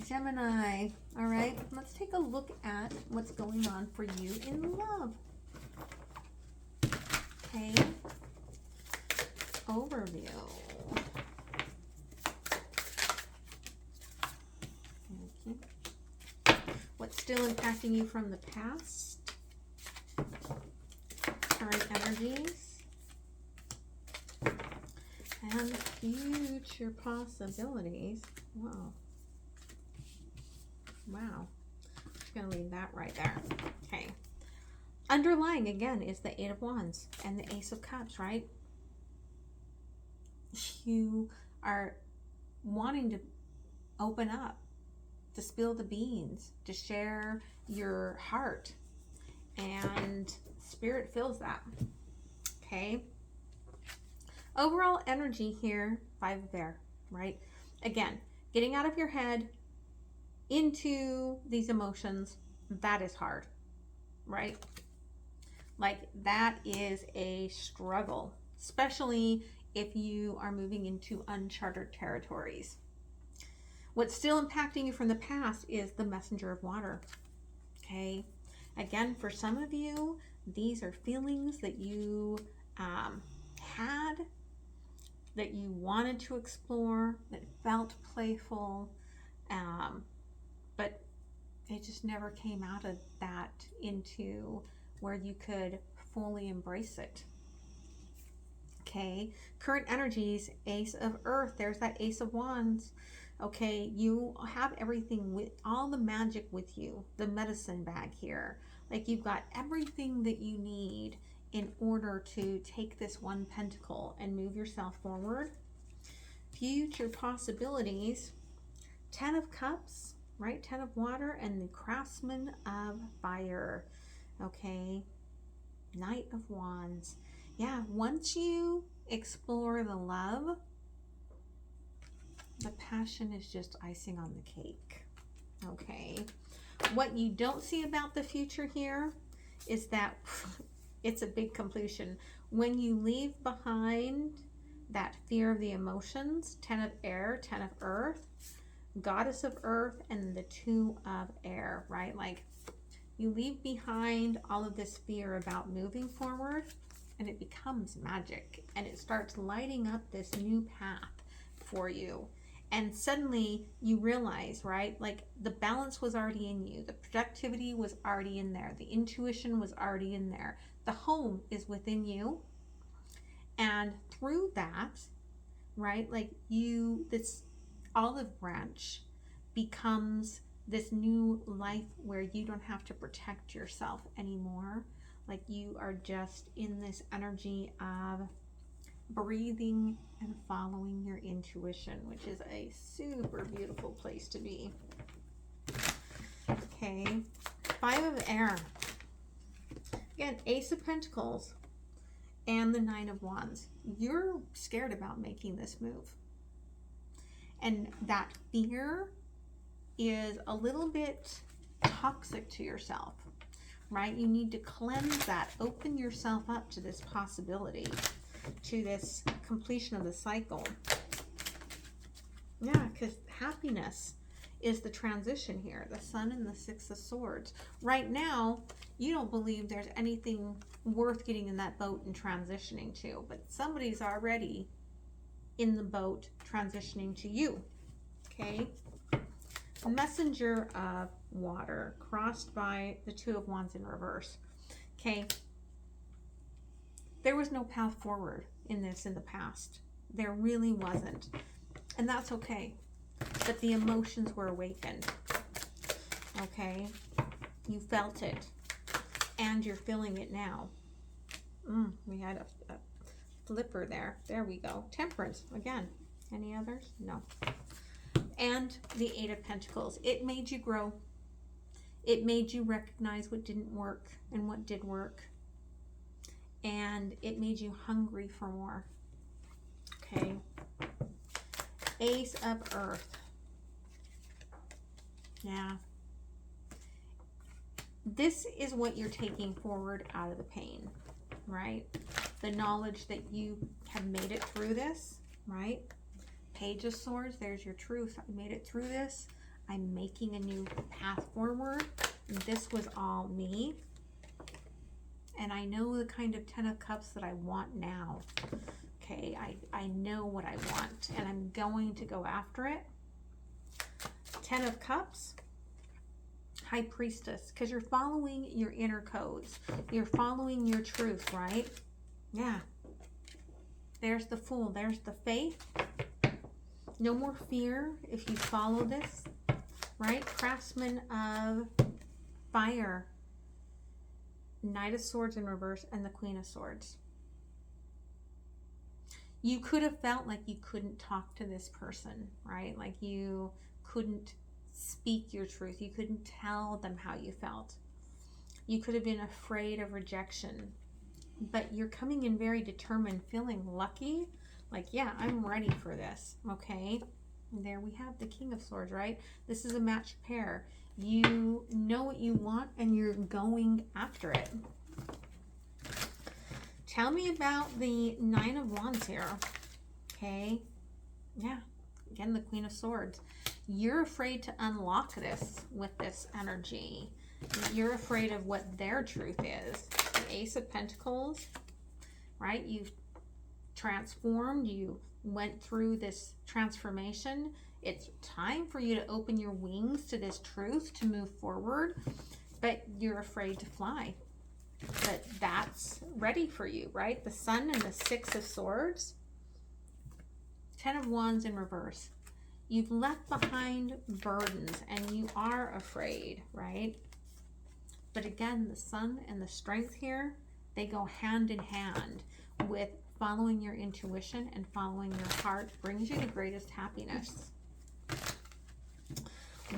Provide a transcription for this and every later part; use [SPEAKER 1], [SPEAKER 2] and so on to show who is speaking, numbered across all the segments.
[SPEAKER 1] Gemini. All right, let's take a look at what's going on for you in love. Okay, overview. Okay. What's still impacting you from the past? Current energies. And future possibilities. Wow. Wow. Just going to leave that right there. Okay. Underlying, again, is the Eight of Wands and the Ace of Cups, right? You are wanting to open up, to spill the beans, to share your heart. And Spirit feels that. Okay. Overall energy here, Five of Air, right? Again, getting out of your head into these emotions, that is hard, right? Like, that is a struggle, especially if you are moving into uncharted territories. What's still impacting you from the past is the Messenger of Water, okay? Again, for some of you, these are feelings that you had, that you wanted to explore, that felt playful, but it just never came out of that into where you could fully embrace it. Okay, current energies, Ace of Earth, there's that Ace of Wands. Okay, you have everything, with all the magic with you, the medicine bag here. Like, you've got everything that you need in order to take this one pentacle and move yourself forward. Future possibilities, 10 of Cups, right? 10 of Water, and the Craftsman of Fire. Okay, Knight of Wands. Yeah, once you explore the love, the passion is just icing on the cake. Okay, what you don't see about the future here is that it's a big completion. When you leave behind that fear of the emotions, 10 of Air, 10 of Earth, Goddess of Earth, and the 2 of Air, right? Like, you leave behind all of this fear about moving forward, and it becomes magic, and it starts lighting up this new path for you. And suddenly you realize, right, like, the balance was already in you, the productivity was already in there, the intuition was already in there, the home is within you, and through that, right, like, this olive branch becomes this new life where you don't have to protect yourself anymore. Like, you are just in this energy of breathing and following your intuition, which is a super beautiful place to be. Okay, 5 of Air. Again, Ace of Pentacles and the 9 of Wands. You're scared about making this move. And that fear is a little bit toxic to yourself, right? You need to cleanse that, open yourself up to this possibility, to this completion of the cycle. Yeah, because happiness is the transition here, the Sun and the 6 of Swords. Right now, you don't believe there's anything worth getting in that boat and transitioning to, but somebody's already in the boat transitioning to you. Okay, Messenger of Water, crossed by the 2 of Wands in reverse. Okay, there was no path forward in this in the past. There really wasn't, and that's okay. But the emotions were awakened. Okay, you felt it, and you're feeling it now. We had a flipper there. There we go. Temperance again. Any others? No. And the 8 of Pentacles. It made you grow. It made you recognize what didn't work and what did work. And it made you hungry for more. Okay. Ace of Earth. Yeah. This is what you're taking forward out of the pain, right? The knowledge that you have made it through this, right? Page of Swords, there's your truth. I made it through this. I'm making a new path forward. This was all me. And I know the kind of 10 of Cups that I want now. Okay, I know what I want, and I'm going to go after it. 10 of Cups, High Priestess, because you're following your inner codes. You're following your truth, right? Yeah. There's the Fool. There's the faith. No more fear if you follow this, right? Craftsman of Fire, Knight of Swords in reverse, and the Queen of Swords. You could have felt like you couldn't talk to this person, right? Like you couldn't speak your truth. You couldn't tell them how you felt. You could have been afraid of rejection, but you're coming in very determined, feeling lucky. Like, yeah, I'm ready for this. Okay. And there we have the King of Swords, right? This is a matched pair. You know what you want and you're going after it. Tell me about the Nine of Wands here. Okay. Yeah. Again, the Queen of Swords. You're afraid to unlock this with this energy. You're afraid of what their truth is. The Ace of Pentacles, right? You've transformed. You went through this transformation. It's time for you to open your wings to this truth, to move forward, but you're afraid to fly. But that's ready for you, right? The Sun and the Six of Swords. 10 of Wands in reverse. You've left behind burdens and you are afraid, right? But again, the Sun and the Strength here, they go hand in hand with following your intuition, and following your heart brings you the greatest happiness.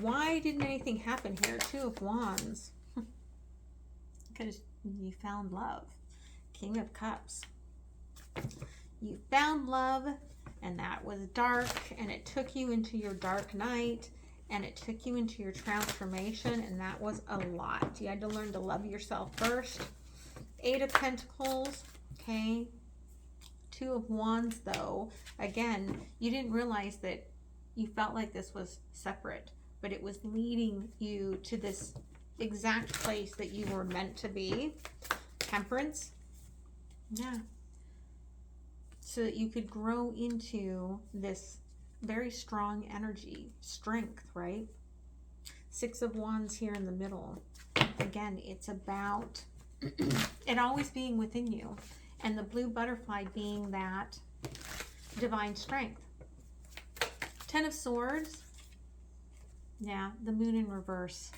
[SPEAKER 1] Why didn't anything happen here? 2 of Wands. Because you found love. King of Cups. You found love, and that was dark, and it took you into your dark night, and it took you into your transformation, and that was a lot. You had to learn to love yourself first. 8 of Pentacles. Okay. 2 of Wands, though. Again, you didn't realize that you felt like this was separate, but it was leading you to this exact place that you were meant to be. Temperance. Yeah. So that you could grow into this very strong energy, strength, right? 6 of Wands here in the middle. Again, it's about it always being within you. And the blue butterfly being that divine strength. 10 of Swords. Yeah, the Moon in reverse.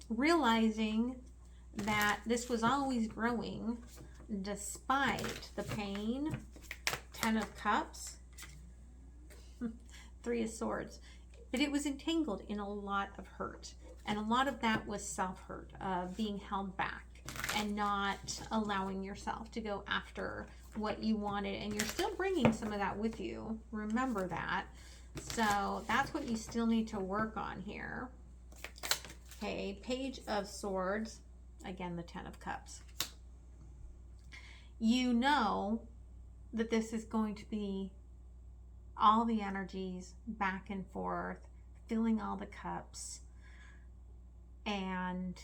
[SPEAKER 1] Realizing that this was always growing despite the pain. 10 of Cups. 3 of Swords. But it was entangled in a lot of hurt. And a lot of that was self-hurt, being held back and not allowing yourself to go after what you wanted. And you're still bringing some of that with you. Remember that. So that's what you still need to work on here. Okay, Page of Swords. Again, the 10 of Cups. You know that this is going to be all the energies back and forth, filling all the cups, and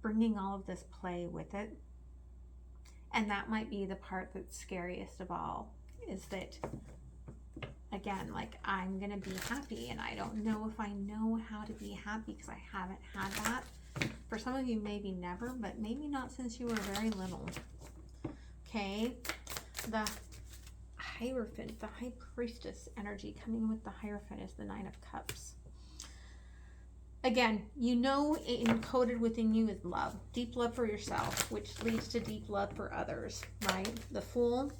[SPEAKER 1] bringing all of this play with it. And that might be the part that's scariest of all, is that, again, like, I'm gonna be happy, and I don't know if I know how to be happy because I haven't had that. For some of you, maybe never, but maybe not since you were very little. Okay, the Hierophant, the High Priestess energy coming with the Hierophant is the 9 of Cups. Again, you know, encoded within you is love. Deep love for yourself, which leads to deep love for others, right? The Fool.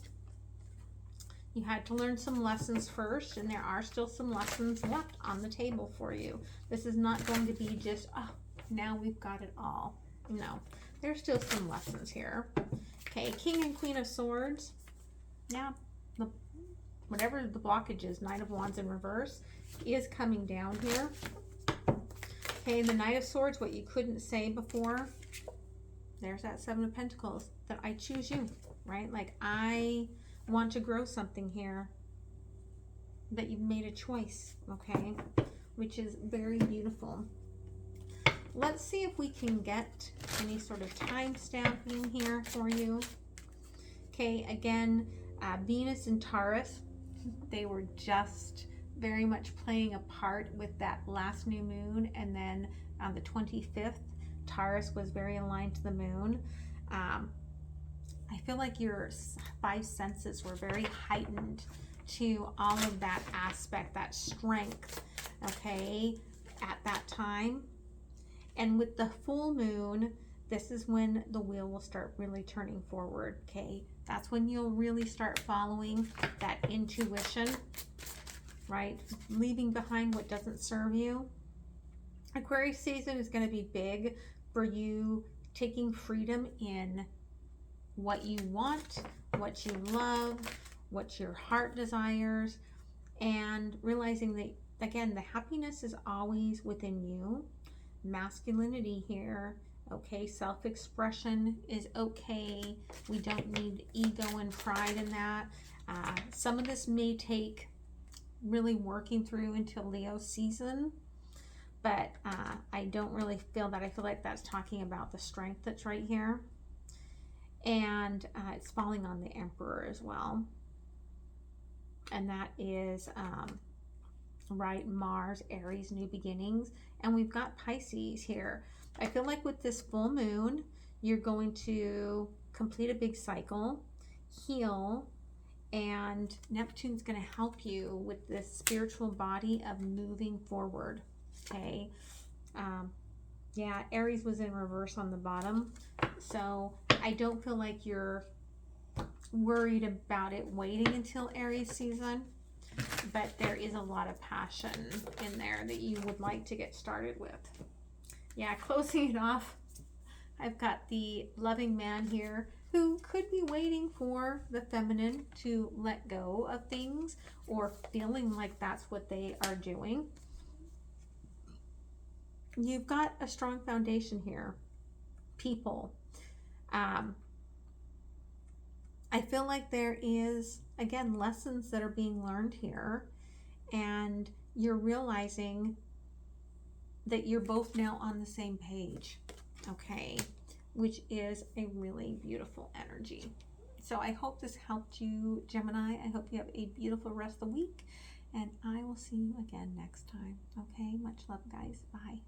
[SPEAKER 1] You had to learn some lessons first, and there are still some lessons left on the table for you. This is not going to be just, oh, now we've got it all. No, there's still some lessons here. Okay, King and Queen of Swords. Yeah, whatever the blockage is, Knight of Wands in reverse, is coming down here. Okay, the Knight of Swords, what you couldn't say before. There's that 7 of Pentacles, that I choose you, right? Like, I want to grow something here, that you've made a choice, okay? which is very beautiful. Let's see if we can get any sort of time stamping here for you. Okay, again, Venus and Taurus, they were just very much playing a part with that last new moon, and then on the 25th, Taurus was very aligned to the moon. I feel like your five senses were very heightened to all of that aspect, that strength, okay, at that time. And with the full moon, this is when the wheel will start really turning forward, okay? That's when you'll really start following that intuition, right? Leaving behind what doesn't serve you. Aquarius season is going to be big for you taking freedom in what you want, what you love, what your heart desires, and realizing that, again, the happiness is always within you. Masculinity here, okay, self-expression is okay. We don't need ego and pride in that. Some of this may take really working through until Leo season, but I don't really feel that. I feel like that's talking about the strength that's right here. And it's falling on the Emperor as well. And that is, right, Mars, Aries, new beginnings. And we've got Pisces here. I feel like with this full moon, you're going to complete a big cycle, heal, and Neptune's going to help you with this spiritual body of moving forward, okay? Yeah, Aries was in reverse on the bottom, so I don't feel like you're worried about it waiting until Aries season, but there is a lot of passion in there that you would like to get started with. Yeah, closing it off, I've got the loving man here who could be waiting for the feminine to let go of things, or feeling like that's what they are doing. You've got a strong foundation here. People. I feel like there is, again, lessons that are being learned here, and you're realizing that you're both now on the same page, okay, which is a really beautiful energy. So I hope this helped you, Gemini. I hope you have a beautiful rest of the week, and I will see you again next time. Okay, much love, guys. Bye.